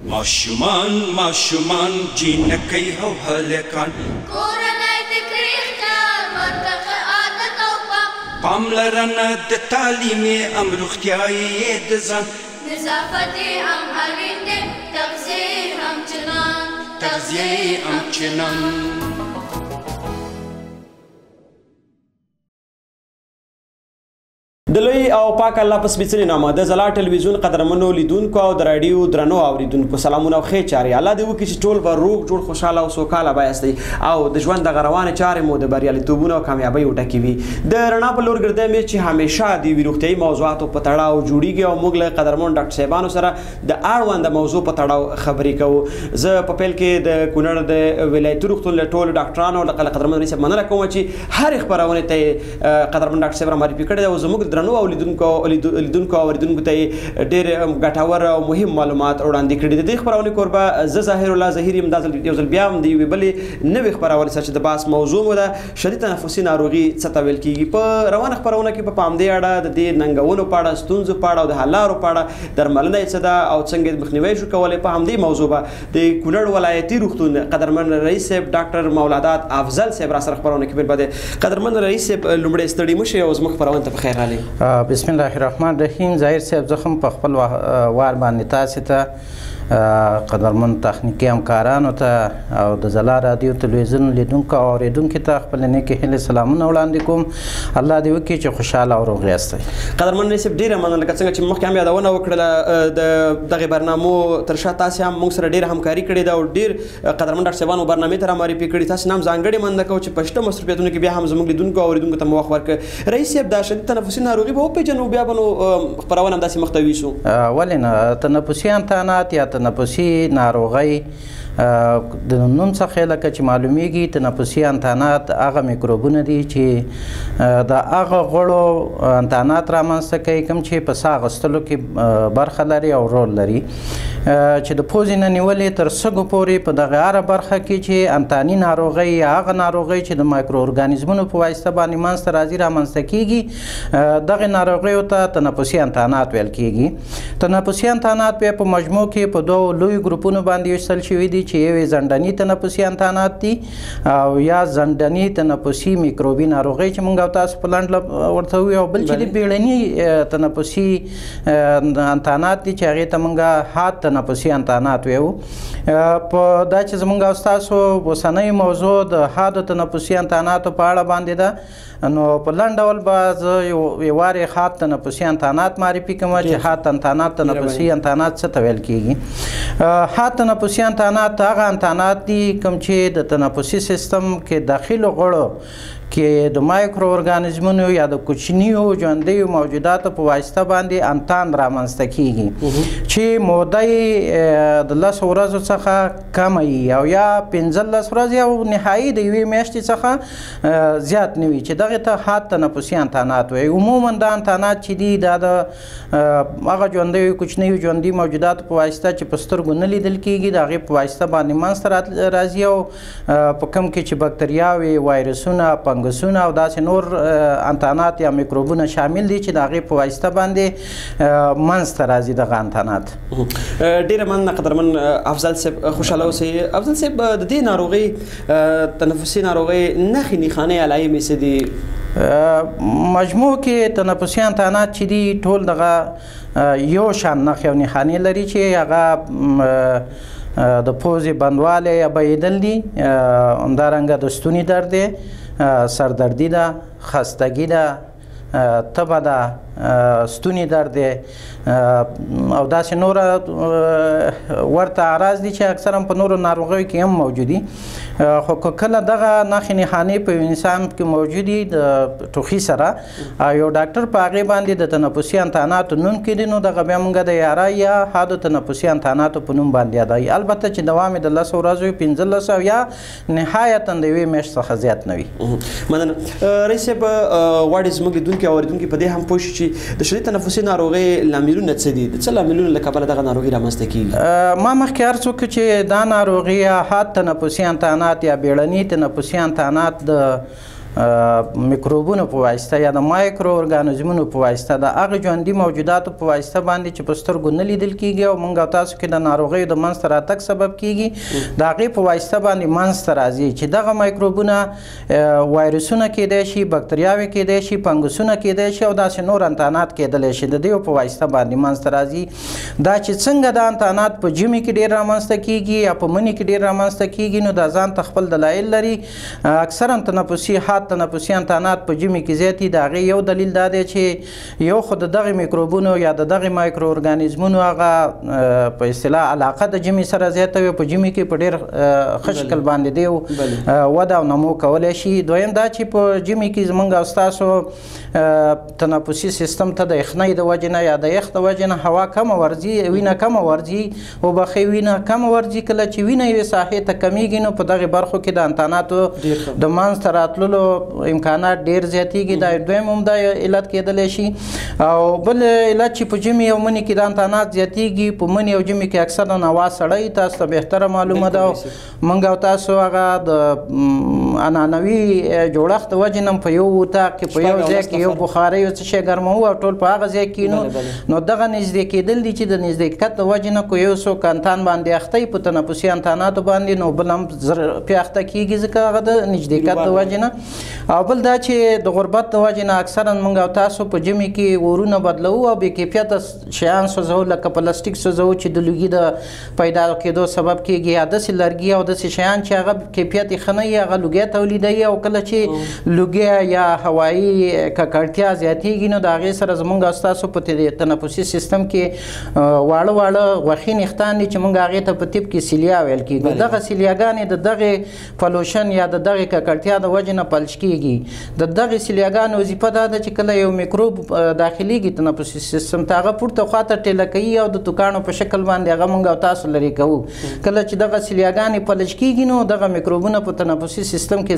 ماشومان ماشومان جینکۍ او هلکان کورنۍ د کریختار ورته عادت او پاملرنه د تعلیمي ام روغتیایي د ځان نظافت هم اړین دی تغذیه هم چنان د لوی او پاک الله په سپېڅلي نامه د ځلا ټلویزیون قدرمنو لیدونکو او د راډیو درنو اوریدونکو سلامونه او ښې چارې الله دې وکړي چې ټول به روغ جوړ خوشحاله او سوکاله بایاستئ او د ژوند دغه روانې چارې مو د بریالیتوبونو او کامیابیو ډکې وي د رڼا په لور ګرځی مې چې همیشه د یوې روغتیایي موضوعاتو په تړاو جوړیږي او موږ له قدرمنو ډاکټر صاحبانو سره د اړونده موضوع په تړاو خبرې کوو زه په پیل کې د کونړ د ولایتي روغتون له ټولو ډاکټرانو له قدرمن رئیس صاحب مننه کوم چې هرې خپرونې ته یې قدرمن ډاکټر صاحب رامعرفي کړی دی او زموږ درنو اوریدونکو او اوریدونکو ته ډېر ګټور او مهم معلومات وړاندې کړي دي د دې خپرونې کوربه زه ظاهر الله ظهیر یم دا یو ځل بیا هم د یوې بلې نوې خپرونې سره چې د بحث موضوع مو ده شدید تنفسي ناروغي څه ته ویل کېږي په روانه خپرونه کې په همدې اړه د دې ننګونو په اړه ستونزو په اړه او د حل لارو په اړه درملنه یې څه ده او څنګه یې مخنیوی شو کولی په همدې موضوع به د کونړ ولایتي روغتون قدرمن رئیس صاحب ډاکټر مولادات افضل صاحب را سره خپرونه کې بل بده قدرمن رئیس صاحب لومړی ستړي مه شئ او زموږ خپرونې ته په خیر راغلئ بسم الله الرحمن الرحیم ظاهر صاحب زه هم په خپل وار باندې تاسې ته قدرمن تخنیکي همکارانو ته او د ځلا رادیو تلویزیون لیدونکو او اورېدونکو ته خپل نیکې هیلې سلامونه وړاندې کوم الله دې وکړي چې خوشحاله او روغ یاستئ قدرمن رئیس صاحب ډېره مننه لکه څنګه چې مخکې هم یادونه وکړله د دغې برنامو تر شا تاسې هم موږ سره ډېره همکاري کړې ده او ډېر قدرمن ډاکټر صاحبانو برنامې ته رامعرفي کړي تاسې نه هم ځانګړې مننه کوو چې په شته مصروفیتونو کې بیا هم زموږ لیدونکو او اورېدونکو ته مو وخت ورکړ رئیس صاحب دا شدید تنفسي ناروغي به وپېژنو بیا به نو خپرونه همداسې مخ ته یوسو ولې نه تنفسي انتانات یا تنفسي ناروغۍ د نوم څخه لکه چې معلومیږي تنفسي انتانات هغه میکروبونه دي چې د هغه غړو انتانات رامنځته کوي کوم چې په ساه اخیستلو کې برخه لري او رول لري چې د پوزې نه نیولې تر سږو پورې په دغه هره برخه کې چې انتاني ناروغۍ یا هغه ناروغۍ چې د مایکرو ارګانیزمونو په واسطه باندې منځته راځي رامنځته کیږي دغه ناروغیو ته تنفسي انتانات ویل کیږي تنفسي انتانات بیا په مجموع کې په دوو لویو ګروپونو باندې ویشتل شوي دي چې یو زندني تنفسي انتانات دي او یا زندني تنفسي میکروبي ناروغۍ چې موږ او تاسو په لنډ ورته وایو او بل چې د بیړني تنفسي انتانات دي چې هغې ته موږ حاد تنفسي انتانات وایو په دا چې زموږ او ستاسو اوسنۍ موضوع د حادو تنفسي انتاناتو په اړه باندې ده نو په لنډ ډول به زه یو وارې حاد تنفسي انتانات معرفي کوم چې حاد انتانات تنفسي انتانات څه ته ویل کېږي حاد تنفسي انتانات هغه انتانات دي کوم چې د تنفسي سیستم کې داخلو غړو کې د مایکرو ارګانیزمونو یا د کوچنیو ژوندیو موجوداتو په واسطه باندې انتان رامنځته کیږي چې موده یې د 10 ورځو څخه کمه وي او یا 15 ورځې او نهایي د یوې میاشتې څخه زیات نه وي چې دغې ته حاد تنفسي انتانات وایي عموما دا انتانات چې دي دا د هغه ژوندیو کوچنیو ژوندي موجوداتو په واسطه چې په سترګو نه لیدل کیږي د هغې په واسطه باندې منځته راځي او په کوم کې چې بکتریاوې وایرسونه فنګسونه او داسې نور انتانات یا میکروبونه شامل دي چې د هغې په واسطه باندې منځته راځي دغه انتانات ډېره مننه قدرمن افضل صاحب خوشحاله اوسئ افضل صاحب د دې ناروغۍ تنفسي ناروغۍ نښې نښانې علایمې څه دي مجموع کې تنفسي انتانات چې دي ټول دغه یو شان نښې او نښانې لري چې هغه د پوزې بندوالی یا بهیدل دي همدارنګه د ستوني درد دی سردردي ده خستګي ده تبه ده ستوني درد دی او داسې نوره ورته اعراض دي چې اکثرا په نورو ناروغیو کې هم موجودي خو که کله دغه نښې نښانې په یو انسان کې موجودي د ټوخي سره یو ډاکټر په هغې باندې د تنفسي انتاناتو نوم کېږدي نو دغه بیا موږ د یاره یا حادو تنفسي انتاناتو په نوم باندې یادوي البته چې دوام یې د 10 ورځو 15 او یا نهایتا د یوې میاشتې څخه زیات نه وي مننه رئیس صاحب غواړي زموږ لیدونکي او اورېدونکي په دې هم پوه شي چې د شدید تنفسي ناروغۍ لاملونه څه دي د څه لاملونه له کبله دغه ناروغي رامنځته کېږي ما مخکې عرض وکړو چې دا ناروغي یا حاد تنفسي انتانات یا بیړني تنفسي انتانات د میکروبونو په واسطه یا د مایکرو ارګانیزمونو په واسطه د هغه ژوندي موجوداتو په واسطه باندې چې په سترګو نه لیدل کیږي او موږ او تاسو کې د ناروغیو د منځته راتګ سبب کیږي د هغې په واسطه باندې منځته راځي چې دغه مایکروبونه وایرسونه کیدای شي بکتریاوې کیدای شي فنګسونه کیدای شي او داسې نور انتانات کیدلی شي د دې په واسطه باندې منځته راځي دا چې څنګه دا انتانات په ژمي کې ډېر رامنځته کیږي یا په مني کې ډېر رامنځته کیږي نو دا ځان ته خپل دلایل لري اکثرا تنفسي انتانات په ژمي کې زیات دي د هغې یو دلیل دا دی چې یو خو د دغې میکروبونو یا د دغې مایکرو ارګانیزمونو هغه په اصطلاح علاقه د ژمي سره زیاته وي په ژمي کې په ډېر ښه شکل باندې دی وده او نمو کولی شي دویم دا چې په ژمي کې زموږ او ستاسو تنفسي سیستم ته د یخنۍ د وجې نه یا د یخ د وجې نه هوا کمه ورځي وینه کمه ورځي وبخښئ وینه کمه ورځي کله چې وینه یوې ساحې ته کمیږي نو په دغې برخو کې د انتاناتو د منځته راتللو امکانات ډېر زیاتېږي دا دویم هم دا علت کېدلی شي او بل علت چې په ژمي او مني کې د انتانات زیاتېږي په مني او ژمي کې اکثرا هوا سړی تاسو ته بهتره معلومه ده موږ او تاسو هغه د عنعنوي جوړښت د وجې نه په یو اتاق کې په یو ځای کې یو بخارۍ یو څه شی ګرموو او ټول په هغه ځای کې نو دغه نږدې کېدل دي چې د نږدېکت د وجې نه که یو څوک انتان باندې اخته په تنفسي انتاناتو باندې نو بل هم زر پرې اخته کېږي ځکه هغه د نږدېکت د وجې نه او بل دا چې د غربت د وجې نه اکثرا موږ او تاسو په ژمي کې ورونه بدلوو او بې کیفیته شیان سوځوو لکه پلاستیک سوځوو چې د لوګي د پیدا کېدو سبب کېږي یا داسې لرګي او داسې شیان چې هغه کیفیت یې ښه نه وي هغه لوګی تولیدوي او کله چې لوګی یا هوایي ککړتیا زیاتېږي نو د هغې سره زموږ او ستاسو په تنفسي سیستم کې واړه غوښین ویښتان دي چې موږ هغې ته په طب کې سیلیا ویل کېږي دغه سیلیاګانې د دغې پلوشن یا د دغې ککړتیا د وجې نه پلش کېږي د دغې سیلیاګانو وظیفه دا ده چې کله یو میکروب داخلېږي تنفسي سیستم ته هغه پورته خواته ټېله کوي او د توکاڼو په شکل باندې هغه موږ او تاسو لرې کوو کله چې دغه سیلیاګانې پلش کېږي نو دغه میکروبونه په تنفسي سیستم کې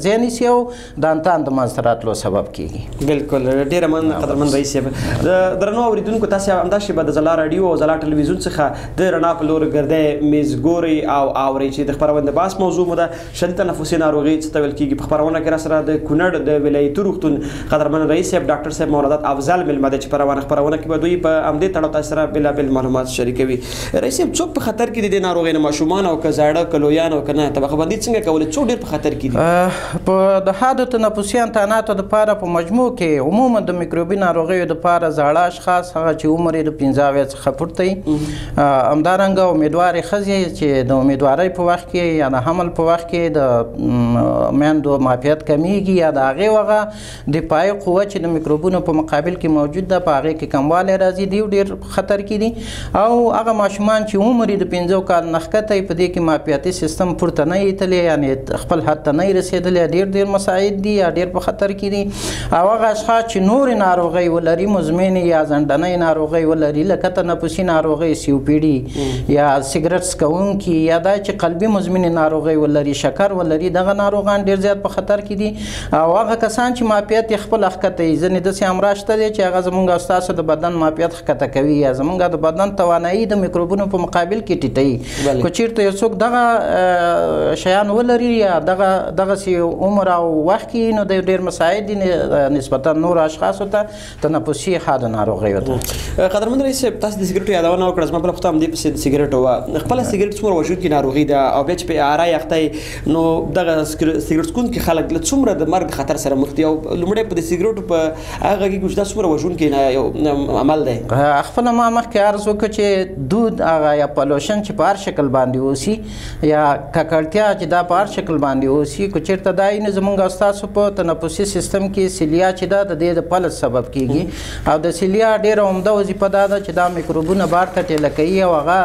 ځای نیسي او د انتان د منځته راتلو سبب کېږي بالکل ډېره مننه قدرمن رئیس صاحب د درنو اورېدونکو تاسې همداسې به د ځلا راډیو او ځلا ټلویزیون څخه د رڼا په لور ګرځئ میز ګورئ او اورئ چې د خپرونې د بحث موضوع مو ده شدید تنفسي ناروغي څه ته ویل کېږي په خپرونه کې را سره د کونړ د ولایتي روغتون قدرمن رئیس صاحب ډاکټر صاحب مولادت افضل مېلمه دی چې په روانه خپرونه کې به دوی په همدې تړاو تاسو سره بېلابېل معلومات شریکوي رئیس صاحب څوک په خطر کې دي د ناروغۍ نه ماشومان او که زاړه که لویان او که نه طبقه بندي څنګه کولی څوک ډېر په خطر کې دي په د حادو تنفسي انتاناتو دپاره په مجموع کې عموما د میکروبي ناروغیو دپاره زاړه اشخاص هغه چې عمر یې د 15 اویا څخه پورته وي همدارنګه امیدوارې ښځې چې د امیدوارۍ په وخت کې یا د حمل په وخت کې د میندو معافیت کمیږي یا د هغې هغه دفاعي قوه چې د میکروبونو په مقابل کې موجود ده په هغې کې کموالی راځي دوی ډېر خطر کې دي او هغه ماشومان چې عمر یې د 15 کال نه ښکته په دې کې معافیتي سیستم پورته نه ایتلی یعنې خپل حد ته نه رسېدلی ډېر مساعد دي یا ډېر په خطر کې دي او هغه اشخاص چې نورې ناروغۍ ولري مزمنې یا زنډنۍ ناروغۍ ولري لکه تنفسي ناروغۍ COPD یا سګرټ څکوونکي یا دا چې قلبي مزمنې ناروغۍ ولري شکر ولري دغه ناروغان ډېر زیات په خطر کې دي او هغه کسان چې معافیت یې خپل ښکته وي ځینې داسې امراض شته دی چې هغه زموږ او ستاسو د بدن معافیت ښکته کوي یا زموږ د بدن توانایي د میکروبونو په مقابل کې ټیټوي که چېرته یو څوک دغه شیان ولري یا دغسې عمر او وخت کې نو دی ډېر مساعد دي نسبتا نورو اشخاصو ته تنفسي حادو ناروغیو ته قدرمن رئیس صاحب تاسو د سګرټو یادونه وکړه زما بله پوښتنه همدې پسې د سګرټو وه خپله سګرټ څومره وژونکې ناروغي ده او بیا چې په اره یخته نو دغه سګرټ څکونکي خلک له څومره د مرګ خطر سره مخ دي او لومړی په د سګرټو په هغه کې چې دا څومره وژونکی عمل دی خپله ما مخکې عرض وکړه چې دود هغه یا پلوشن چې په هر شکل باندې اوسي یا ککړتیا چې دا په هر شکل باندې اوسي که چېرته دا یې زموږ او ستاسو په تنفسي سیستم کې سیلیا چې ده د دې د فلج سبب کېږي او د سیلیا ډېره عمده وظیفه دا ده چې دا میکروبونه بار ته ټېله کوي او هغه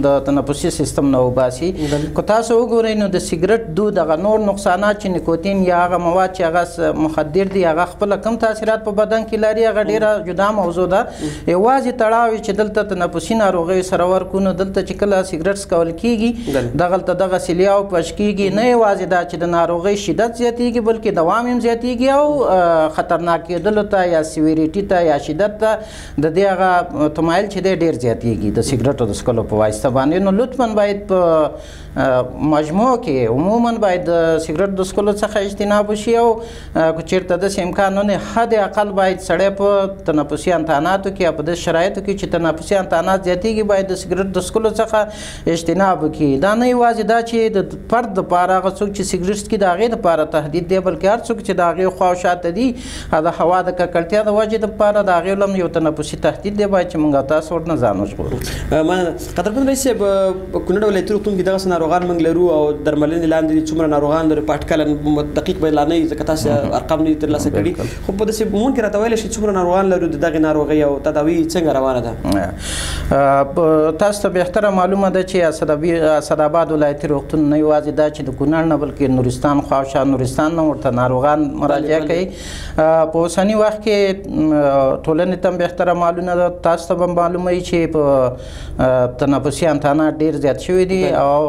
د تنفسي سیستم نه وباسي که تاسو وګورئ نو د سګرټ دود هغه نور نقصانات چې نیکوتین یا هغه مواد چې هغه مخدر دي هغه خپله کم تاثیرات په بدن کې لري هغه ډېره جدا موضوع ده یوازې تړاو چې دلته تنفسي ناروغیو سره ورکو نو دلته چې کله سګرټ څکول کېږي دغلته دغه سیلیا پش کېږي نه یوازې دا چې د ناروغۍ شدت زیاتېږي بلکې دوام هم زیاتېږي او خطرناک کېدلو ته یا سیویریټي ته یا شدت ته د دې هغه تمایل چې دی ډېر زیاتېږي د سګرټو د څکلو په واسطه باندې نو لطفا باید په مجموع کې عموما باید سیګریټ د څښلو څخه اجتناب وشي او که چېرته داسې امکان نه حد اقل باید سړی په تنفسي انتاناتو کې یا په داسې شرایطو کې چې تنفسي انتانات زیاتېږي باید د سیګریټ د څښلو څخه اجتناب وکړي. دا نه یوازې دا چې د فرد دپاره هغه څوک چې سیګریټ څښي د هغې دپاره تهدید دی بلکې هر څوک چې د هغې خوا او شاته دي د هوا د ککړتیا د وجې دپاره د هغې هم یو تنفسي تهدید دی باید چې موږ او تاسو ورنه ځان وژغورو. قدرمن رئیس صاحب په کونړ ولایتي روغتون کې دغسې ناروغان موږ لرو او درملنې لاندې څومره ناروغان لري په اټکله دقیق به لا نه وي ځکه تاسو ارقام نه ترلاسه کړي خو په داسې ممکن راته ویلی شي څومره ناروغان لرو د دغې ناروغۍ او تداوي څنګه روانه ده؟ تاسو ته بهتره معلومه ده چې اسداباد ولایتي روغتون نه یوازې دا چې د کونړ نه بلکې نورستان خواوشا نورستان نه ورته ناروغان مراجعه کوي. په اوسني وخت کې ټولنې ته هم بهتره معلومه ده تاسو ته به معلومه وي چې په تنفسي انتانات ډېر زیات شوي دي او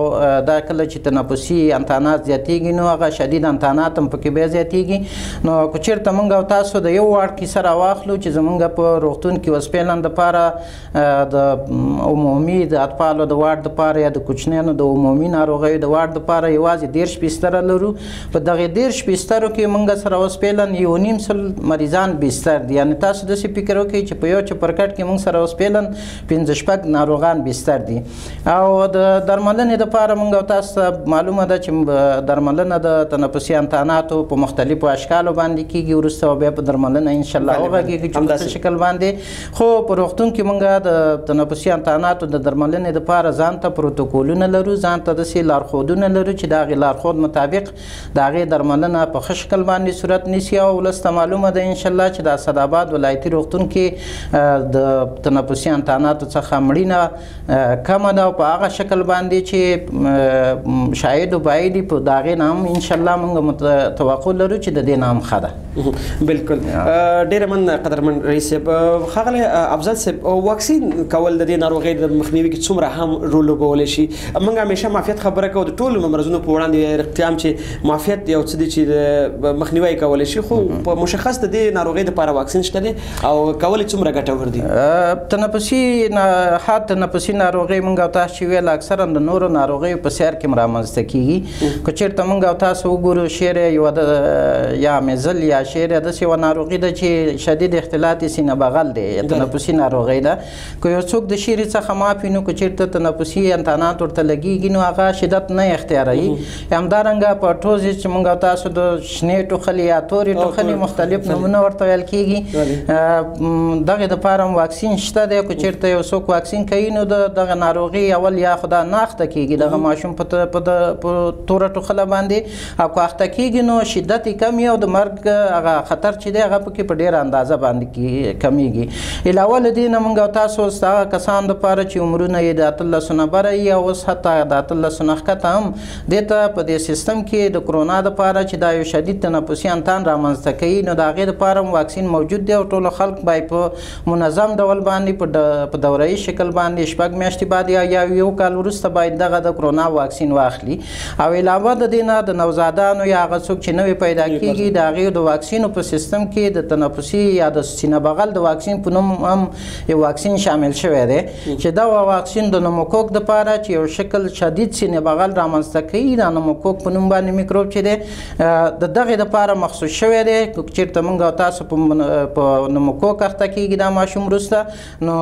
دا کله چې تنفسي انتانات زیاتېږي نو هغه شدید انتانات هم پکې بیا زیاتېږي. نو که چېرته موږ او تاسو د یو واړ کیسه راواخلو چې زموږ په روغتون کې وسپېلن دپاره د عمومي د اطفالو د واډ دپاره یا د کوچنیانو د عمومي ناروغیو د واډ دپاره یوازې 10 بستره لرو. په دغې 10 بسترو کې موږ سره وسپېلن 1.5 مریضان بستر دي. یعنې تاسو داسې فکر وکړئ چې په یو چپرکټ کې موږ سره وسپېلن 15 ناروغان بستر دي. او د درملنې دپاره موږ او تاسو ته معلومه ده چې درملنه د تنفسي انتاناتو په مختلفو اشکالو باندې کېږي وروسته او بیا په درملنه انشاءالله وغږېږي چې په څه شکل باندې. خو په روغتون کې موږ د تنفسي انتاناتو د درملنې دپاره ځان ته پروتوکولونه لرو ځان ته داسې لارښودونه لرو چې د هغې لارښود مطابق د هغې درملنه په ښه شکل باندې صورت نیسي. او ولس ته معلومه ده انشاءالله چې د اسداباد ولایتي روغتون کې د تنفسي انتاناتو څخه مړینه کمه ده او په هغه شکل باندې چې شاید و باید په د هغې نه هم انشاءالله موږ توقع لرو چې د دې نه هم ښه ده. بالکل ډېره مننه قدرمن رئیس صاحب. ښاغلی افضل صاحب واکسین کول د دې ناروغۍ د مخنیوي کې څومره هم رول لوبولی شي؟ موږ همیشه معافیت خبره کوو د ټولو مرضونو په وړاندې اقتیام چې معافیت یو څه دی چې د مخنیوی کولی شي خو په مشخص د دې ناروغۍ دپاره واکسین شته دی او کول یې څومره ګټور دي؟ تنفسي ناروغۍ موږ او تاسو چې ویل اکثرا د نورو ناروغیو په سیر کې رامنځته کېږي. که چېرته موږ او تاسو وګورو شیر یو یا میزل یا شیر داسې یوه ناروغي ده چې شدید اختلاط سینه بغل دی تنفسي ناروغۍ ده. که یو څوک د شیرې څخه معاف وي نو که چېرته تنفسي انتانات ورته لګېږي نو هغه شدت نه اختیاروي. همدارنګه په ټوزې چې موږ او تاسو د شنې ټوخلې یا تورې ټوخلې مختلف نومونه ورته ویل کېږي دغې دپاره هم واکسین شته دی. که چېرته یو څوک واکسین کوي نو د دغه ناروغي اول یا خو دا نه اخته کېږي دغه ماشوم په توره ټوخله باندې او که اخته کېږي نو شدت یې کم وي او د مرګ هغه خطر چې دی هغه پکې په ډېره اندازه باندې کمیږي. علاوه له دې نه موږ او تاسو اوس هغه کسان دپاره چې عمرونه یې د 18 نه بره وي او اوس حتی د 18 نه ښکته هم دې ته په دې سیستم کې د کرونا دپاره چې دا یو شدید تنفسي انتان رامنځته کوي نو د هغې دپاره هم واکسین موجود دی او ټولو خلک باید په منظم ډول باندې په دورهیي شکل باندې 6 میاشتې بعد یا یو کال وروسته باید دغه د کرونا واکسین واخلي. او علاوه د دې نه د نوزادانو یا هغه څوک چې نوې پیدا کېږي د هغې د واکسینو په سیستم کې د تنفسي یا د سینه بغل د واکسین په نوم هم یو واکسین شامل شوی دی چې دا واکسین د نوموکوک دپاره چې یو شکل شدید سینه بغل رامنځته کوي دا نوموکوک په نوم باندې میکروب چې دی د دغې دپاره مخصوص شوی دی. که چېرته موږ او تاسو په نوموکوک اخته کېږي دا ماشوم وروسته نو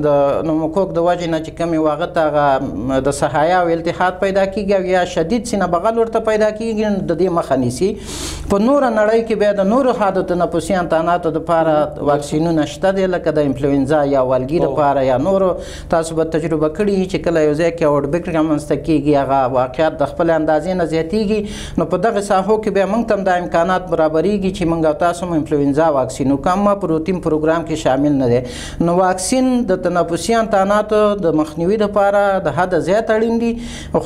د نوموکوک د وجې نه چې کوم یو هغه ته هغه د سحایا او التحاد پیدا کېږي او یا شدید سینه بغل ورته پیدا کېږي نو د دې مخه نیسي. په نوره نړۍ کې بیا د نورو حادو تنفسي انتاناتو دپاره واکسینونه شته دی لکه د انفلوئنزا یا والګي دپاره یا نورو تاسو به تجربه کړي چې کله یو ځای کې آوټبریک رامنځته کېږي هغه واقعیت د خپلې اندازې نه زیاتېږي نو په دغه ساحو کې بیا موږ ته هم دا امکانات برابرېږي چې موږ او تاسو هم انفلوئنزا واکسین وکړو په روتین پروګرام کې شامل نه دی. نو واکسین د تنفسي انتاناتو د مخنیوي دپاره د حده زیات اړین دي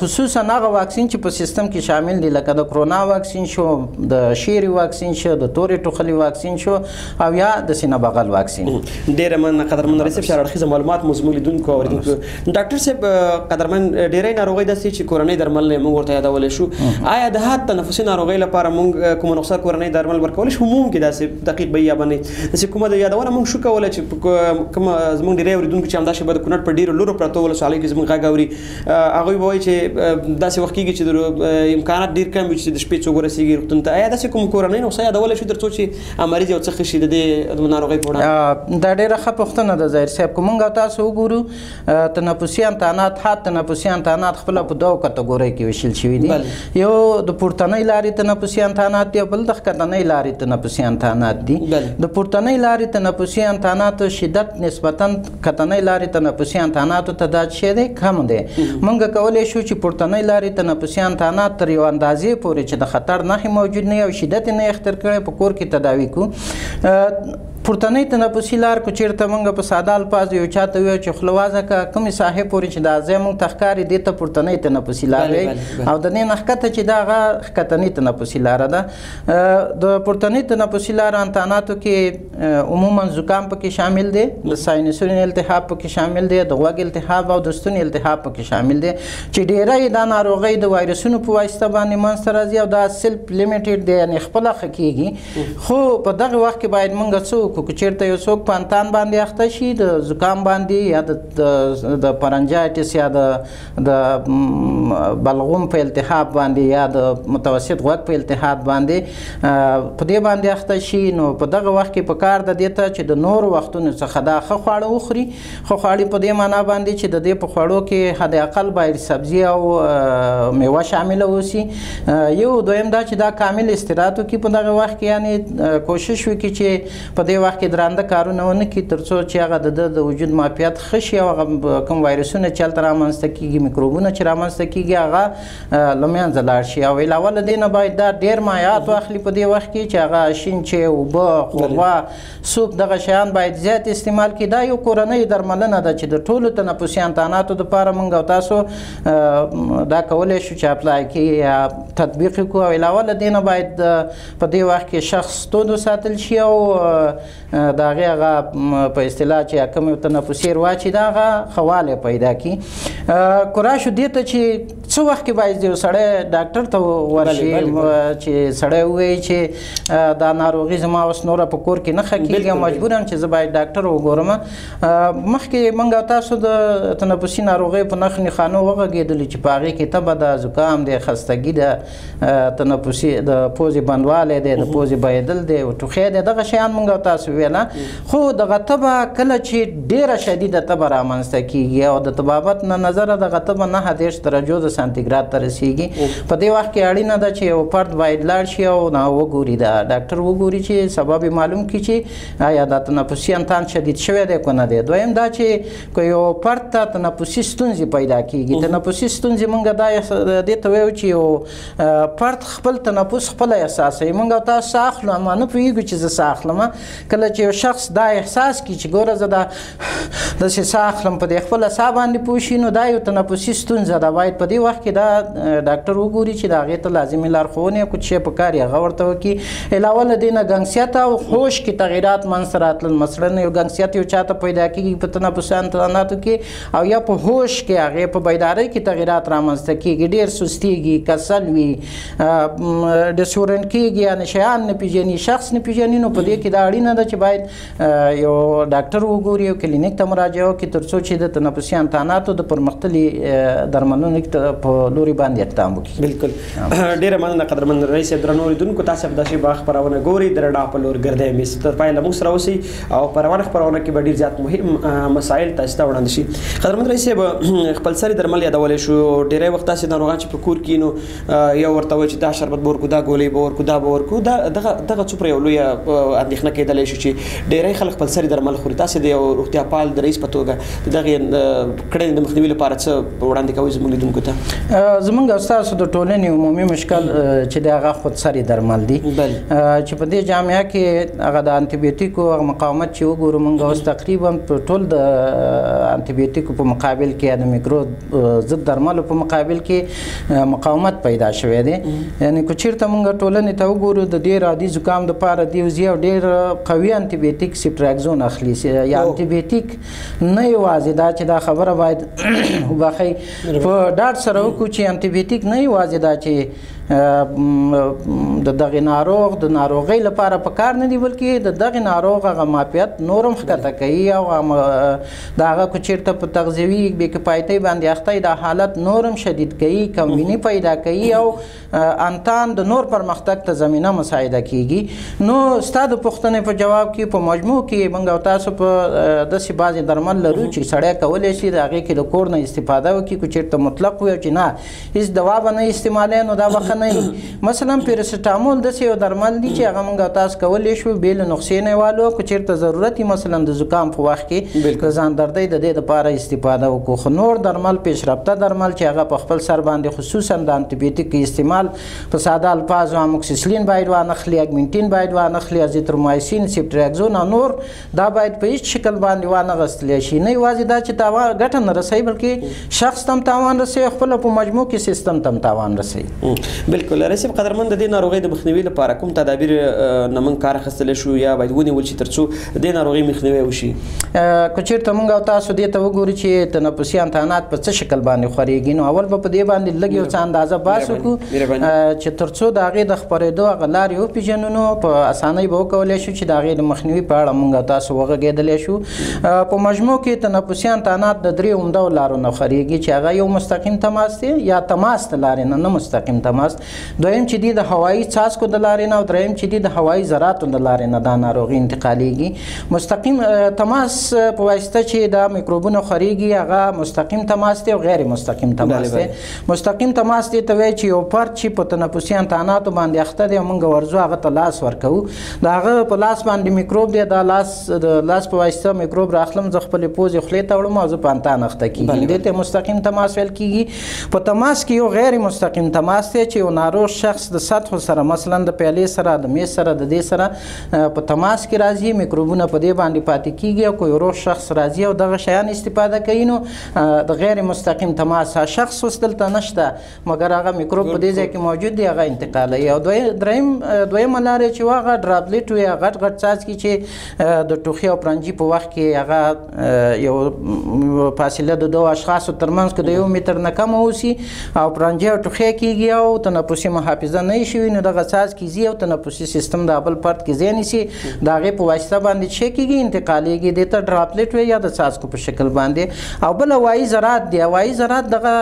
خصوصا هغه واکسین چې په سیستم کې شامل دي لکه د کرونا واکسین شو د شیرې واکسین شو د تورې ټوخلې واکسین شو او یا د سینه بغل واکسین. ډېره مننه قدرمن رئیس صاحب چې اړخیزه معلومات مو زموږ لیدونکو او اورېدونکو. ډاکټر صاحب قدرمن ډېری ناروغۍ داسې چې کورنۍ درمل موږ ورته یادولی شو آیا د هر تنفسي ناروغۍ لپاره موږ کومه نسخه کورنۍ درمل ورکولی شو عموم کې داسې دقیق به یا به نه داسې کومه یادونه موږ شو کولی چې کومه زموږ ډېری اورېدونکو چې همداسې به د کونړ په ډېرو لرو پرتو ولسوالیو کې زموږ غږ اوري هغوی به وایي چې داسې وخت کېږي چې امکانات ډېر کم وي چې د شپې څوک ورسېږي روغتون ته. آیا داسې کوم کورنۍ نسخه یادولی شو تر څو چې مریض یو څه ښه شي د دې ناروغۍ په وړاندې؟ دا ډېره ښه پوښتنه ده ظاهر صاحب. که موږ تاسو وګورو تنفسي انتانات تنفسي انتانات خپله په دوو کټګورۍ کې ویشل شوي دي. یو د پورتنۍ لارې تنفسي انتانات دي او بل د ښکتنۍ لارې تنفسي انتانات دي. د پورتنۍ لارې تنفسي انتاناتو شدت نسبتا کټنۍ لارې تنفسي انتاناتو ته دا شی دی کم دی. موږ کولی شو چې پورتنۍ لارې تنفسي انتانات تر یو اندازې پورې چې د خطر نښې موجود نه وي او شدت یې نه اختر کړی په کور کې تداوي کړو. پورتنۍ تنفسي لار که چېرته موږ په ساده الفاظو یو چا ته ووایو چې خوله وازه کړه کومې ساحې پورې چې دا ځای موږ ته ښکاري دې ته پورتنۍ تنفسي لار وایي او د دې نه ښکته چې دا هغه ښکتنۍ تنفسي لاره ده. د پورتنۍ تنفسي لاره انتاناتو کې عموما زکام پکې شامل دی، د ساینسوني التهاب پکې شامل دی، د غوږ التهاب او د ستوني التهاب پکې شامل دی چې ډېری دا ناروغۍ د وایرسونو په واسطه باندې منځته راځي او دا سیلف لیمیټډ دی یعنې خپله ښه کېږي. خو په دغه وخت کې باید موږ څه که چېرته یو څوک په انتان باندې اخته شي د زکام باندې یا د پرنجایټس یا د بلغم په التهاب باندې یا د متوسط غوږ په التهاب باندې په دې باندې اخته شي نو په دغه وخت کې پکار د دې ته چې د نورو وختونو څخه دا ښه خواړه وخوري. خو خواړې په دې معنا باندې چې د دې په خوړو کې حد اقل باید سبزي او میوه شامله اوسي. یو دویم دا چې دا کامل استراحت وکړي په دغه وخت کې یعنې کوشش وکړي چې په دې وخت کې درانده کارونه ونه کړي تر څو چې هغه د وجود معافیت ښه شي او هغه کوم وایرسونه چې هلته رامنځته کېږي میکروبونه چې رامنځته کېږي هغه له منځه لاړ شي. او علاوه له دې نه باید دا ډېر مایعات واخلي په دې وخت کې چې هغه شین چای، اوبه، خورما، سوپ دغه شیان باید زیات استعمال کړي. دا یو کورنۍ درملنه ده چې د ټولو تنفسي انتاناتو دپاره موږ او تاسو دا کولی شو چې اپلای کړي یا تطبیق یې کړو. او علاوه له دې نه باید په دې وخت کې شخص تود وساتل شي او د هغې هغه په اصطلاح چې کوم یو تنفسي اروا چې د هغه ښه والی پیدا کړي. که راشو دې ته چې څه وخت کې باید یو سړی ډاکټر ته ورشي چې سړی ووایي چې دا ناروغي زما اوس نوره په کور کې نه ښه کېږي او مجبور یم چې زه باید ډاکټر وګورم. مخکې موږ او تاسو د تنفسي ناروغۍ په نښو نښانو وغږېدلو چې په هغې کې تبه ده، زکام دی، خستګي ده، تنفسي د پوزې بندوالی دی، د پوزې بهېدل دی، ټوخی دی، دغه شیان موږ او تاسو ویله. خو دغه تبه کله چې ډېره شدیده تبه رامنځته کېږي او د طبابت نه نظره دغه تبه 9 درجو د سانتیګراد ته رسېږي، په دې وخت کې اړینه ده چې یو فرد باید لاړ شي او وګوري دا ډاکټر وګوري چې سبب یې معلوم کړي چې آیا دا تنفسي انتان شدید شوی دی که نه دی. دویم دا چې که یو فرد ته تنفسي ستونزې پیدا کېږي، تنفسي ستونزې موږ دا دې ته وایو چې یو فرد خپل تنفس خپله احساسوي. موږ او تاسو ساه اخلو اما نه پوهېږو چې زه ساه اخلم. کله چې یو شخص دا احساس کړي چې ګوره زه داسې ساه اخلم په دې خپله ساه باندې پوه شي نو دا یو تنفسي ستونزه ده. باید په دې وخت کې دا ډاکټر وګوري چې د هغې ته لازمي لارښوونې کوم شی په کار یې هغه ورته وکړي. علاوه له دې نه ګنګسیت او هوش کې تغیرات منځته راتلل. مثلا یو ګنګسیت یو چاته پیدا کېږي په تنفسي انتاناتو کې او یا په هوش کې هغې په بیدارۍ کې تغیرات رامنځته کېږي، ډېر سستېږي، کسل وي، ډسورنټ کېږي، یعنې شیان نه پېژني، شخص نه پېژني. نو په دې کې دا اړینه ده چې باید یو ډاکټر وګوري او کلینیک ته مراجعه وکړي تر څو چې د تنفسي انتاناتو د پرمختللي درملنو په لوري باندې اقدام وکړي. بالکل. ډېره مننه قدرمن رئیس صاحب. درنو اورېدونکو تاسو هم داسې به خپرونه ګورئ د رڼا په لور ګرځئ مې تر پایه له موږ سره اوسئ او په روانه خپرونه کې به ډېر زیات مهم مسایل تاسو ته وړاندې شي. قدرمن رئیس صاحب خپل سري درمل یادولی شو. ډېری وخت داسې ناروغان چې په کور کې نو یو ورته وایي چې دا شربت به ورکو، دا ګولۍ به ورکو، دا به ورکو، دغه څومره یو لویه اندېښنه کېدلی شي چې ډېری خلک خپل سري درمل خوري. تاسو د یو روغتیا پال د رئیس په توګه د دغې کړنې د مخنیوي لپاره څه وړاندې کوئ زموږ لیدونکو ته؟ زموږ او ستاسو د ټولنې عمومي مشکل چې د هغه خودسري درمل دي چې په دې جامعه کې هغه د انټيبیوټیکو مقاومت چې وګورو موږ اوس تقریبا په ټول د انټيبیوټیکو په مقابل کې یا د میکروب ضد درملو په مقابل کې مقاومت پیدا شوی دی. یعنې که چېرته موږ ټولنې ته وګورو د ډېر عادي زکام دپاره دیوزي او ډېر قوي انټيبیوټیک سیپټراکزون اخلي یا انټيبیوټیک نه یوازې دا چې دا خبره باید وبخئ په ډاډ سره وکړو چې انټيبیوټیک نه یوازې دا چې د دغه ناروغ د ناروغۍ لپاره په کار نه دی بلکې د دغه ناروغ هغه معافیت نورم ښکته کوي او د هغه که چېرته په تغذیوي بېکفایتۍ باندې اخته د حالت نورم شدید کوي کمبیني پیدا کوي او انتان د نور پرمختګ ته زمینه مساعده کیږي. نو ستا د پوښتنې په جواب کې په مجموع کې موږ او تاسو په داسې بعضې درمل لرو چې سړی کولی شي د هغې کې د کور نه استفاده وکړي که چېرته مطلق وي چې نه هېڅ دوا به نه استعمالوي نو دا به ښه نه وي. مثلا پیرسټامول داسې یو درمل دي چې هغه موږ او تاسو کولی شو بې له نقصې نه والو که چېرته ضرورت وي مثلا د زکام په وخت کې د ځان دردۍ د دې دپاره استفاده وکړو. خو نور درمل پیشرفته درمل چې هغه په خپل سر باندې خصوصا د انټيبیوټیک استعمال په ساده الفاظو اموکسیسلین باید وانخلي اګمنټین باید وانخلي ازیترومایسین سیپټریاکزون او نور دا باید په هیڅ شکل باندې وانغستلی شي. نه یوازې دا چې تاوان ګټه نه رسوي بلکې شخص ته هم تاوان رسوي خپله په مجموع کې سیستم ته هم تاوان رسوي. بلکل رئیس صاحب قدرمن د دې ناروغۍ د مخنیوي لپاره کوم تدابیر نه موږ کار اخیستلی شو یا باید ونیول شي تر څو د دې ناروغۍ مخنیوی وشي؟ که چېرته موږ او تاسو دې ته وګورو چې تنفسي انتانات په څه شکل باندې خورېږي نو اول به په دې باندې لږ یو څه اندازه بحث وکړو چې تر څو د هغې د خپرېدو هغه لارې وپېژنو نو په اسانۍ به وکولی شو چې د هغې د مخنیوي په اړه موږ او تاسو وغږېدلی شو. په مجموع کې تنفسي انتانات د درې عمده لارو نه خورېږي چې هغه یو مستقیم تماس دی یا تماس د لارې نه مستقیم تماس، دویم چې دی د هوایي څاڅکو د لارې نه او دریم چې دی د هوایي ذراتو د لارې نه دا ناروغي انتقالېږي. مستقیم تماس په واسطه چې دا میکروبونه خورېږي هغه مستقیم تماس دی او غیر مستقیم تماس دی. مستقیم تماس دی ته وایي چې یو فرد چې په تنفسي انتاناتو باندې اخته دی او موږ ورځو هغه ته لاس ورکوو د هغه په لاس باندې میکروب دی دا د لاس په واسطه میکروب راخلم زه خپلې پوزې خولې ته وړم او زه په انتان اخته کېږي دې ته مستقیم تماس ویل کېږي. په تماس کې یو غیر مستقیم تماس دی چې یو ناروغ شخص د سطحو سره مثلا د پیالې سره د میز سره د دې سره په تماس کې راځي میکروبونه په دې باندې پاتې کېږي او که یو روغ شخص راځي او دغه شیان استفاده کوي نو د غیر مستقیم تماس شخص اوس دلته نشته مګر هغه میکروب په دې ځای کې موجود دی هغه انتقالوي. او دویمه لاره چې هغه ډراپلیټ وي غټ غټ څاڅکي چې د ټوخي او پرنجي په وخت کې هغه یو فاصله د دوه اشخاصو ترمنځ که د 1 متر نه کم اوسي او پرنجي او ټوخی کېږي او تنفسي محافظه نه یې شوي نو دغه څاڅکي ځي او تنفسي سیستم د بل فرد کې ځای نیسي د هغې په واسطه باندې څه کېږي انتقالېږي دې ته ډراپلیټ وي یا د څاڅکو په شکل باندې. او بل هوایي ذرات دي. هوایي ذرات دغه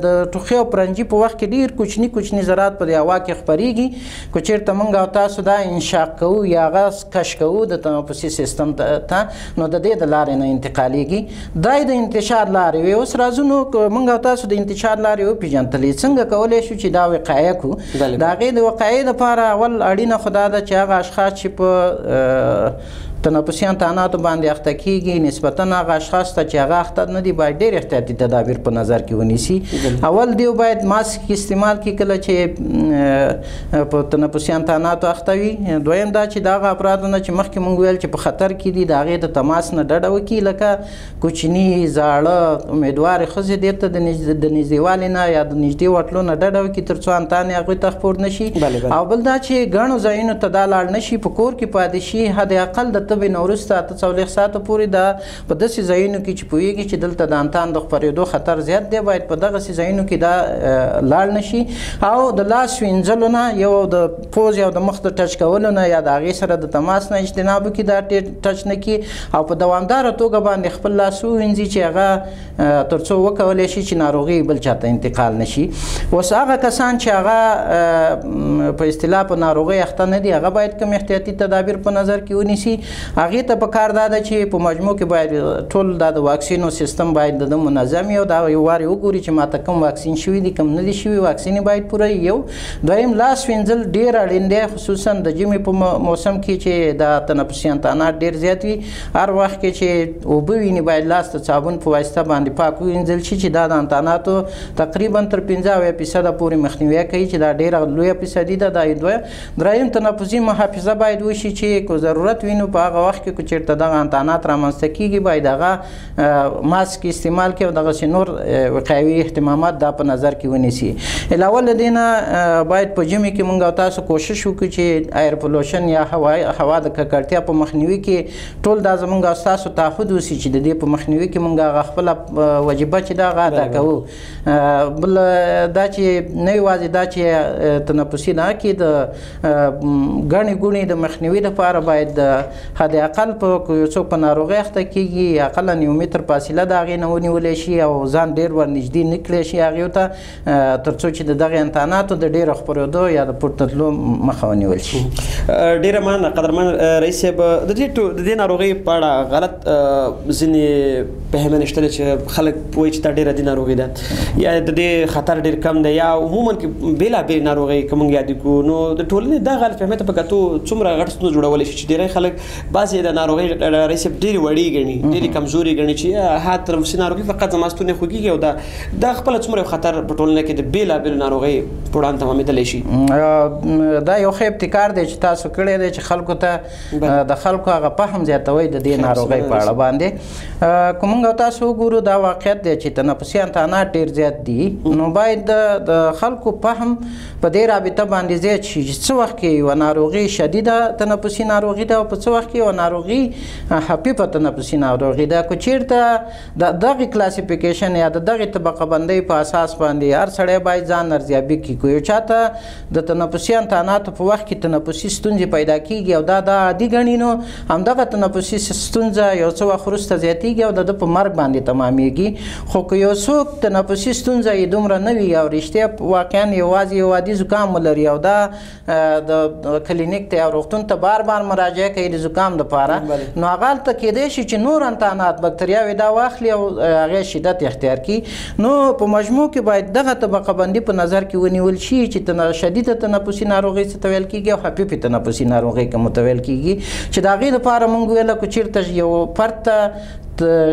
د ټوخي او پرنجي په وخت کې ډېر کوچني کوچني ذرات په هوا کې خپرېږي که چېرته موږ او تاسو دا انشاق کوو یا هغه کش کوو د تنفسي سیستم ته نو د دې د لارې نه انتقالېږي. دا یې د انتشار لارې وي. اوس راځو نو موږ او تاسو د انتشار لارې وپېژندلې څنګه کولی شو چې دا وقایه کړو. د هغې د وقایې دپاره اول اړینه خو دا ده چې هغه اشخاص چې په تنفسي انتاناتو باندې اخته کېږي نسبتا هغه اشخاص ته چې هغه اخته نه دي باید ډېر احتیاطي تدابیر په نظر کې ونیسي. اول دیو باید ماسک استعمال کړي کله چې په تنفسي انتاناتو اخته وي. دویم دا چې د هغه افرادو نه چې مخکې موږ ویل چې په خطر کې دي د هغې د تماس نه ډډه وکړي لکه کوچني زاړه امیدوارې ښځې دې ته د نږدېوالي نه یا د نږدې وټلو نه ډډه وکړي تر څو انتان یې هغوی ته خپور نه شي. او بل دا چې ګڼو ځایونو ته دا لاړ نه شي په کور کې پاتې شي حد اقل د طبې نه وروسته 48 ساعته پورې دا په داسې ځایونو کې چې پوهېږي چې دلته د انتان د خپرېدو خطر زیات دی باید په دغسې ځایونو کې دا لاړ نه شي. او د لاس وینځلو نه یو د پوزې او د مخ د ټچ کولو نه یا د هغې سره د تماس نه اجتناب وکړي دا ټچ نه کړي او په دوامداره توګه باندې خپل لاس ووینځي چې هغه تر څو وکولی شي چې ناروغي بل چا ته انتقال نه شي. اوس هغه کسان چې هغه په اصطلاح په ناروغۍ اخته نه دي هغه باید کوم احتیاطي تدابیر په نظر کې ونیسي. هغې ته پکار دا ده چې په مجموع کې باید ټول دا د واکسینو سیستم باید د منظم وي او دا یو وارې وګوري چې ماته کوم واکسین شوي دي کوم نه دي شوي واکسین باید پوره یو. دویم لاس وینځل ډېر اړین دی خصوصا د ژمي په موسم کې چې دا تنفسي انتانات ډېر زیات وي. هر وخت کې چې اوبه ویني باید لاس د صابون په واسطه باندې پاک وینځل شي چې دا د انتاناتو تقریبا تر 50% پورې مخنیوی کوي چې دا ډېره لویه فیصدي ده. دا یو. دریم تنفسي محافظه باید وشي چې که ضرورت وي نو په دغه وخت کې که چېرته دغه انتانات رامنځته کېږي باید هغه ماسک استعمال کړي او دغسې نور وقایوي اهتمامات دا په نظر کې ونیسي. علاوه له دې نه باید په ژمي کې موږ او تاسو کوشش وکړو چې ایر پولوشن یا هوا د ککړتیا په مخنیوي کې ټول دا زموږ او ستاسو تعهد اوسي چې د دې په مخنیوي کې موږ هغه خپله وجیبه چې دا هغه ادا کوو. بل دا چې نه یوازې دا چې تنفسي نه کې د ګڼې ګوڼې د مخنیوي لپاره باید حد اقل په یو څوک په ناروغۍ اخته کېږي اقلا 1 متر فاصله د هغې نه ونیولی شي او ځان ډېر ورنږدې نه کړی شي هغې ته تر څو چې د دغې انتاناتو د ډېرو خپرېدو یا د پورته تلو مخه ونیول شي. ډېره مننه قدرمن رئیس صاحب. د دې ناروغۍ په اړه غلط ځینې فهمونه شته چې خلک وایي چې دا ډېره دي ناروغي ده یا د دې خطر ډېر کم دی یا عموما کې بېلابېلې ناروغۍ که موږ یاد کړو نو د ټولنې دا غلط فهمۍ ته په کتو څومره غټ ستونزه جوړولی شي چې ډېری خلک بعضې د ناروغۍ رئیس صاحب ډېرې وړې ګڼي ډېرې کمزوري ګڼي چې ها تنفسي ناروغي فقط زما ستونی خوږېږي او دا خپله څومره خطر په ټولنه کې د بېلابېلو ناروغۍ په وړاندې تمامېدلی شي. دا یو ښه ابتکار دی چې تاسو کړی دی چې خلکو ته د خلکو هغه فهم زیاتوئ د دې ناروغۍ په اړه باندې. که موږ او تاسو وګورو دا واقعیت دی چې تنفسي انتانات ډېر زیات دي نو باید د خلکو فهم په دې رابطه باندې زیات شي چې څه وخت کې یوه ناروغي شدیده تنفسي ناروغي ده او په څه وخت کې یوه ناروغي خفیفه تنفسي ناروغي ده. که چېرته د دغې کلاسیفیکیشن یا د دغې طبقه بندۍ په اساس باندې هر سړی باید ځان ارزیابي کړي. که یو چاته د تنفسي انتاناتو په وخت کې تنفسي ستونزې پیدا کېږي او دا عادي ګڼي نو همدغه تنفسي ستونزه یو څه وخت وروسته زیاتېږي او د ده په مرګ باندې تمامېږي. خو که یو څوک تنفسي ستونزه یې دومره نه وي او رښتیا واقعا یوازې یو عادي زکام ولري او دا د کلینیک ته یا روغتون ته بار مراجعه کوي د زکام دپاره نو هغه هلته کیدی شي چې نور انتانات بکتریاوې دا واخلي او هغې شدت اختیار کړي. نو په مجموع کې باید دغه طبقه بندي په نظر کې ونیول شي چې شدیده تنفسي ناروغۍ څه ته ویل کېږي او خفیفې تنفسي ناروغۍ کومو ته ویل کېږي چې د هغې دپاره موږ ویله که چېرته یو فرد ته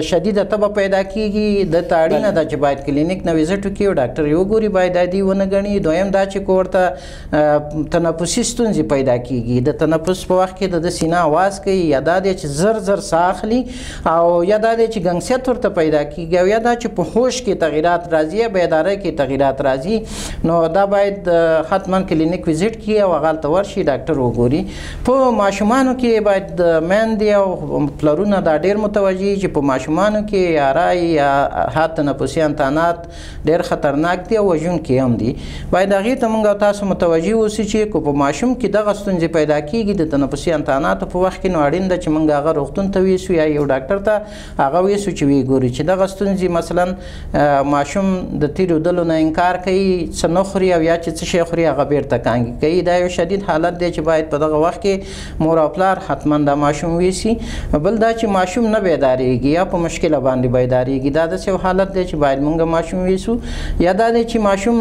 شدیده تبه پیدا کېږي د ته اړینه ده چې باید کلینیک نه ویزټ وکړي او ډاکټر یې وګوري باید عادي ونه ګڼي. دویم دا چې که ورته تنفسي ستونزې پیدا کېږي د تنفس په وخت کې د سینه آواز کوي یا دا دی چې زر ساه اخلي او یا دا دی چې ګنګسیت ورته پیدا کېږي او یا دا چې په هوش کې تغیرات راځي یا بیدارۍ کې تغیرات راځي نو دا باید حتما کلینیک ویزټ کړي او هغه هلته ورشي ډاکټر وګوري. په ماشومانو کې باید میندې او پلرونه دا ډېر متوجه چې په ماشومانو کې یارای یا حد تنفسي انتانات ډېر خطرناک دي او وژونکي هم دي. باید هغې ته موږ او تاسو متوجه اوسو چې که په ماشوم کې دغه ستونزې پیدا کېږي د تنفسي انتاناتو په وخت کې نو اړین ده چې موږ هغه روغتون ته ویسو یا یو ډاکټر ته هغه ویسو چې ویې ګوري چې دغه ستونزې مثلا ماشوم د تېرېدلو نه انکار کوي څه نه خوري او یا چې څه شی خوري هغه بېرته کانګې کوي. دا یو شدید حالت دی چې باید په دغه وخت کې مور او پلار حتما دا ماشوم ویسي. بل دا چې ماشوم نه بیدارېږي یا په مشکله باندې بیدارېږي دا داسې یو حالت دی چې باید موږ ماشوم ویسو. یا دا دی چې ماشوم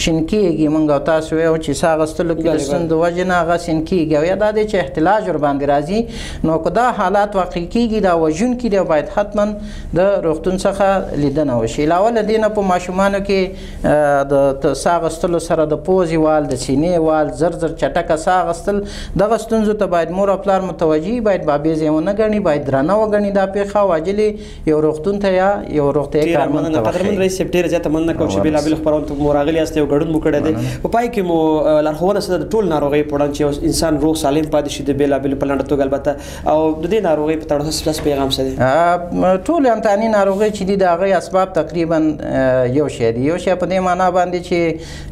شین کېږي موږ او تاسو ویو چې ساه اخیستلو کې د ستونزو وجې نه هغه شین کېږي او یا دا دی چې احتلاج ورباندې راځي نو که دا حالات واقع کېږي دا وژونکي دی باید حتما د روغتون څخه لیدنه وشي. علاوه له دې نه په ماشومانو کې د ساه اخیستلو سره د پوزې وال د سینې وال زر چټکه ساه اخیستل دغه ستونزو ته باید مور او پلار متوجه باید بابیزې ونه ګڼي باید درانه وګڼي دا پیښه واجلې یو روغتون ته یا یو روغتیایي کارمند ته وښیي. قدرمن رئیس صاحب ډېره زیاته مننه کوم چې بېلابېلو خپرونو ته مو راغلي یاست یو ګډون مو کړی دی. په پای کې مو لارښوونه څه ده د ټولو ناروغیو په وړاندې چې انسان روغ سالم پاتې شي د بېلابېلو په لنډه توګه البته او د دې ناروغۍ په تړاو ستاسو پیغام څه دی؟ ټولې انتاني ناروغۍ چې دي د هغې اسباب تقریبا یو شی دي. یو شی په دې معنا باندې چې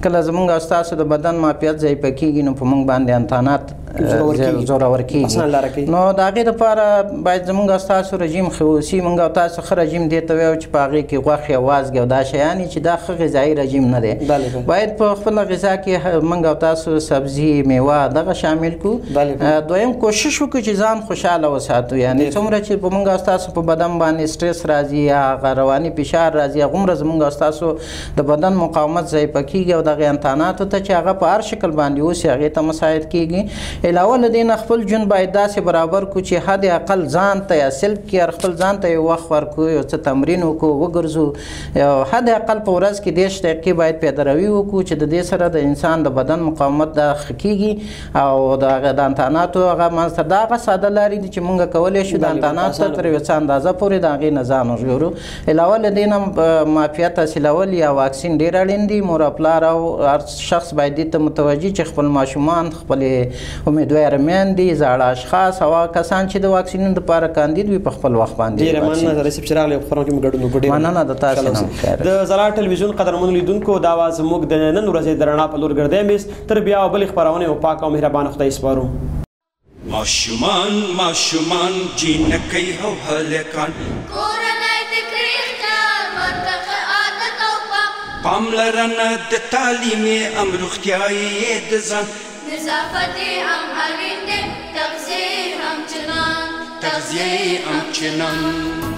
کله زموږ او ستاسو د بدن معافیت ضعیفه کېږي نو په موږ باندې انتانات زورور کېږي. نو د هغې دپاره باید زموږ او ستاسو رژیم ښه اوسي. موږ او تاسو ښه رژیم دې ته وایو چې په هغې کې غوښې او وازګې او دا شیان چې دا ښه غذایي رژیم نه دی. باید په خپله غذا کې موږ او تاسو سبزي میوه دغه شامل کړو. دویم کوشش وکړو چې ځان خوشحاله وساتو یعنې څومره چې په موږ او ستاسو په بدن باندې سټرس راځي یا هغه رواني فشار راځي هغومره زموږ او ستاسو د بدن مقاومت ضعیفه کېږي او دغې انتاناتو ته چې هغه په هر شکل باندې اوسي هغې ته مساعد کېږي. علاوه له دې نه خپل ژوند باید داسې برابر کړو چې حد اقل ځان ته یا سیلف کیر خپل ځان ته یو وخت ورکړو یو څه تمرین وکړو وګرځو حد اقل په ورځ کې 10 دقیقې باید پیادهروي وکړو چې د دې سره د انسان د بدن مقاومت دا ښه کېږي او د هغه د انتاناتو هغه منځته دا هغه ساده لارې دي چې موږ کولی شو د انتانات ته تر یو څه اندازه پورې د هغې نه ځان وژغورو. علاوه له دې نه معافیت حاصلول یا واکسین ډېر اړین دي. مور او پلار او هر شخص باید دې ته متوجه چې خپل ماشومان خپلې امیدواره میندې زاړه اشخاص او کسان چې د واکسینونو دپاره کاندید وي په خپل وخت باندې ډېره مننه رسیب چې راغلی په خبرونو کې مو ګډون وکړو. مننه د تاسې نه. د ځلا ټلویزیون قدرمنو لیدونکو دا وه زموږ د نن ورځې د رڼا په لور ګرځی میز. تر بیا او بلې خپرونې او پاک او مهربانه خدای سپارو. ماشومان جینکۍ او هلکان کورنۍ د کرېختار ورته عادت او پاملرنه د تعلیمي ام روغتیایي د ځان نظافت هم اړین دی تغذیه هم چنان تغذیه هم چنان